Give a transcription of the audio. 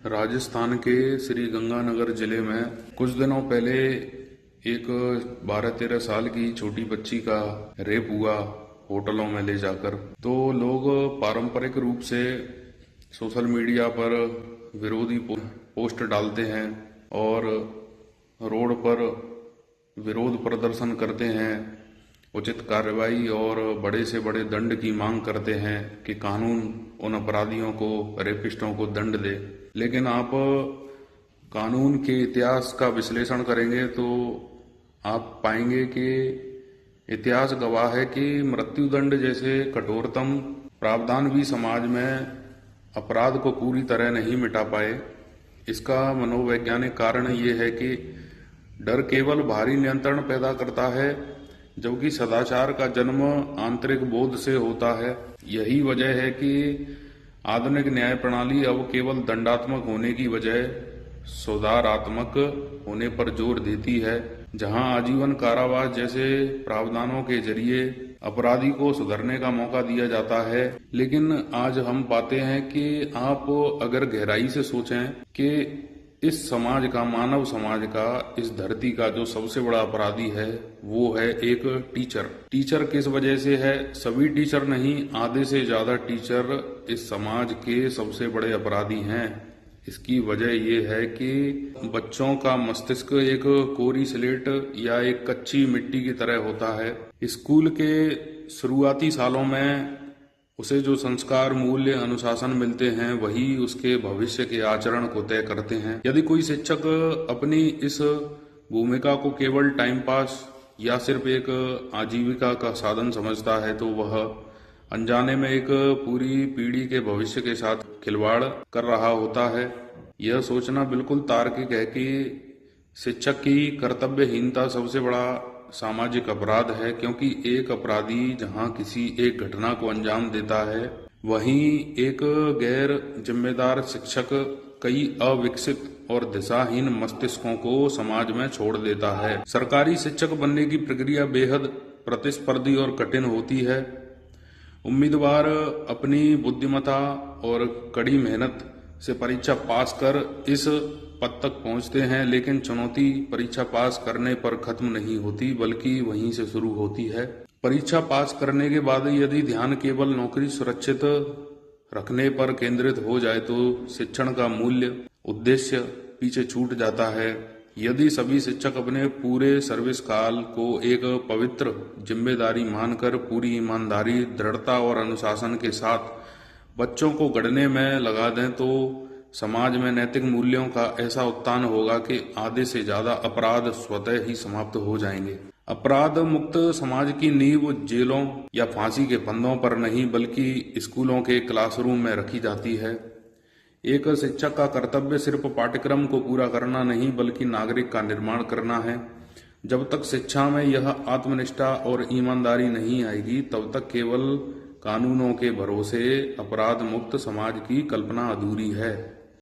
राजस्थान के श्री गंगानगर जिले में कुछ दिनों पहले एक 12-13 साल की छोटी बच्ची का रेप हुआ होटलों में ले जाकर। तो लोग पारंपरिक रूप से सोशल मीडिया पर विरोधी पोस्ट डालते हैं और रोड पर विरोध प्रदर्शन करते हैं, उचित कार्रवाई और बड़े से बड़े दंड की मांग करते हैं कि कानून उन अपराधियों को, रेपिस्टों को दंड दे। लेकिन आप कानून के इतिहास का विश्लेषण करेंगे तो आप पाएंगे कि इतिहास गवाह है कि मृत्युदंड जैसे कठोरतम प्रावधान भी समाज में अपराध को पूरी तरह नहीं मिटा पाए। इसका मनोवैज्ञानिक कारण ये है कि डर केवल बाहरी नियंत्रण पैदा करता है, जबकि सदाचार का जन्म आंतरिक बोध से होता है। यही वजह है कि आधुनिक न्याय प्रणाली अब केवल दंडात्मक होने की बजाय सुधारात्मक होने पर जोर देती है, जहां आजीवन कारावास जैसे प्रावधानों के जरिए अपराधी को सुधरने का मौका दिया जाता है। लेकिन आज हम पाते हैं कि आप अगर गहराई से सोचें कि इस समाज का, मानव समाज का, इस धरती का जो सबसे बड़ा अपराधी है वो है एक टीचर। टीचर किस वजह से है? सभी टीचर नहीं, आधे से ज्यादा टीचर इस समाज के सबसे बड़े अपराधी हैं। इसकी वजह ये है कि बच्चों का मस्तिष्क एक कोरी स्लेट या एक कच्ची मिट्टी की तरह होता है। स्कूल के शुरुआती सालों में उसे जो संस्कार, मूल्य, अनुशासन मिलते हैं वही उसके भविष्य के आचरण को तय करते हैं। यदि कोई शिक्षक अपनी इस भूमिका को केवल टाइम पास या सिर्फ एक आजीविका का साधन समझता है तो वह अनजाने में एक पूरी पीढ़ी के भविष्य के साथ खिलवाड़ कर रहा होता है। यह सोचना बिल्कुल तार्किक है कि शिक्षक की कर्तव्यहीनता सबसे बड़ा सामाजिक अपराध है, क्योंकि एक अपराधी जहां किसी एक घटना को अंजाम देता है, वहीं एक गैर जिम्मेदार शिक्षक कई अविकसित और दिशाहीन मस्तिष्कों को समाज में छोड़ देता है। सरकारी शिक्षक बनने की प्रक्रिया बेहद प्रतिस्पर्धी और कठिन होती है। उम्मीदवार अपनी बुद्धिमत्ता और कड़ी मेहनत से परीक्षा पास कर इस पद तक पहुंचते हैं, लेकिन चुनौती परीक्षा पास करने पर खत्म नहीं होती, बल्कि वहीं से शुरू होती है। परीक्षा पास करने के बाद यदि ध्यान केवल नौकरी सुरक्षित रखने पर केंद्रित हो जाए तो शिक्षण का मूल्य, उद्देश्य पीछे छूट जाता है। यदि सभी शिक्षक अपने पूरे सर्विस काल को एक पवित्र जिम्मेदारी मानकर पूरी ईमानदारी, दृढ़ता और अनुशासन के साथ बच्चों को गढ़ने में लगा दें तो समाज में नैतिक मूल्यों का ऐसा उत्थान होगा कि आधे से ज्यादा अपराध स्वतः ही समाप्त हो जाएंगे। अपराध मुक्त समाज की नींव जेलों या फांसी के फंदों पर नहीं, बल्कि स्कूलों के क्लासरूम में रखी जाती है। एक शिक्षक का कर्तव्य सिर्फ पाठ्यक्रम को पूरा करना नहीं, बल्कि नागरिक का निर्माण करना है। जब तक शिक्षा में यह आत्मनिष्ठा और ईमानदारी नहीं आएगी, तब तक केवल कानूनों के भरोसे अपराध मुक्त समाज की कल्पना अधूरी है।